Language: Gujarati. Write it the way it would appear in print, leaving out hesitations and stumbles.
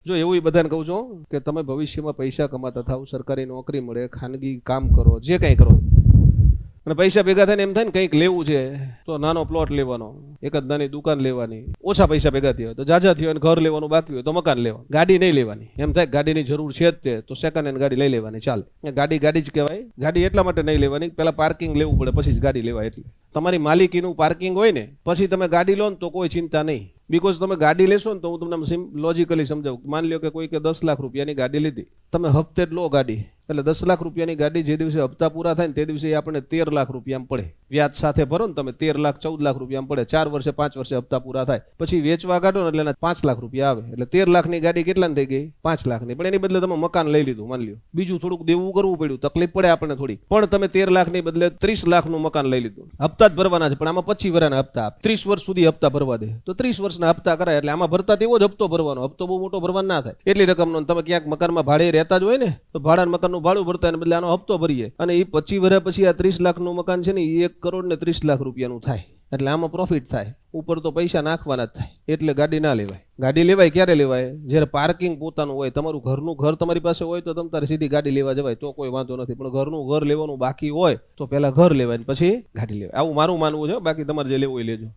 જો એવું બધાને કહું છું કે તમે ભવિષ્યમાં પૈસા કમાતા થાવ, સરકારી નોકરી મળે, ખાનગી કામ કરો, જે કંઈ કરો, અને પૈસા ભેગા થાય ને એમ થાય ને કંઈક લેવું છે તો નાનો પ્લોટ લેવાનો, એક જ નાની દુકાન લેવાની, ઓછા પૈસા ભેગા થયા હોય તો જાજા થયો અને ઘર લેવાનું બાકી હોય તો મકાન લેવાનું, ગાડી નહીં લેવાની. એમ થાય ગાડીની જરૂર છે જ તે તો સેકન્ડ હેન્ડ ગાડી લઈ લેવાની, ચાલે. ગાડી ગાડી જ કહેવાય. ગાડી એટલા માટે નહીં લેવાની, પહેલા પાર્કિંગ લેવું પડે પછી જ ગાડી લેવાય. એટલે તમારી માલિકીનું પાર્કિંગ હોય ને પછી તમે ગાડી લો ને તો કોઈ ચિંતા નહીં. બીકોઝ તમે ગાડી લેશો ને તો હું તમને લોજિકલી સમજાવું. માની લો કે કોઈ કે 10 લાખ રૂપિયાની ગાડી લીધી, તમે હપ્તે જ લો ગાડી, એટલે 10 લાખ રૂપિયાની ગાડી જે દિવસે હપ્તા પૂરા થાય ને તે દિવસે આપણે 13 લાખ રૂપિયા પડે. વ્યાજ સાથે ભરો ને તમે 13 લાખ 14 લાખ રૂપિયા પડે. 4 વર્ષે 5 વર્ષે હપ્તા પૂરા થાય પછી વેચવા કાઢો ને એટલે એના 5 લાખ રૂપિયા આવે. એટલે 13 લાખની ગાડી કેટલાની થઈ ગઈ? 5 લાખની. પણ એની બદલે તમે મકાન લઈ લીધું, માની લો બીજું થોડુંક દેવું કરવું પડ્યું, તકલીફ પડે આપણને થોડી, પણ તમે 13 લાખની બદલે 30 લાખનું મકાન લઈ લીધું. હપ્તા જ ભરવાના છે પણ આમાં 25 વર્ષના હપ્તા, 30 વર્ષ સુધી હપ્તા ભરવા દે તો 30 વર્ષના હપ્તા કરાય. એટલે આમાં ભરતા તેવો જ હપ્તો ભરવાનો, હપ્તો બહુ મોટો ભરવાનો ના થાય. એટલી રકમનો. તમે ક્યાંક મકાનમાં ભાડે રહેતા જ હોય ને તો ભાડાના મકાનનું ભાડું ભરતા એને બદલે આનો હપ્તો ભરીએ અને એ 25 વર્ષ પછી આ 30 લાખનું મકાન છે ને એ 1 કરોડ ને 30 લાખ રૂપિયાનું થાય. એટલે આમાં પ્રોફિટ થાય, ઉપર તો પૈસા નાખવાના જ થાય. એટલે ગાડી ના લેવાય. ગાડી લેવાય ક્યારે લેવાય? જ્યારે પાર્કિંગ પોતાનું હોય, તમારું ઘરનું ઘર તમારી પાસે હોય તો તમારે સીધી ગાડી લેવા જવાય તો કોઈ વાંધો નથી. પણ ઘરનું ઘર લેવાનું બાકી હોય તો પહેલા ઘર લેવાય પછી ગાડી લેવાય. આવું મારું માનવું છે. બાકી તમારે જે લેવું હોય લેજો.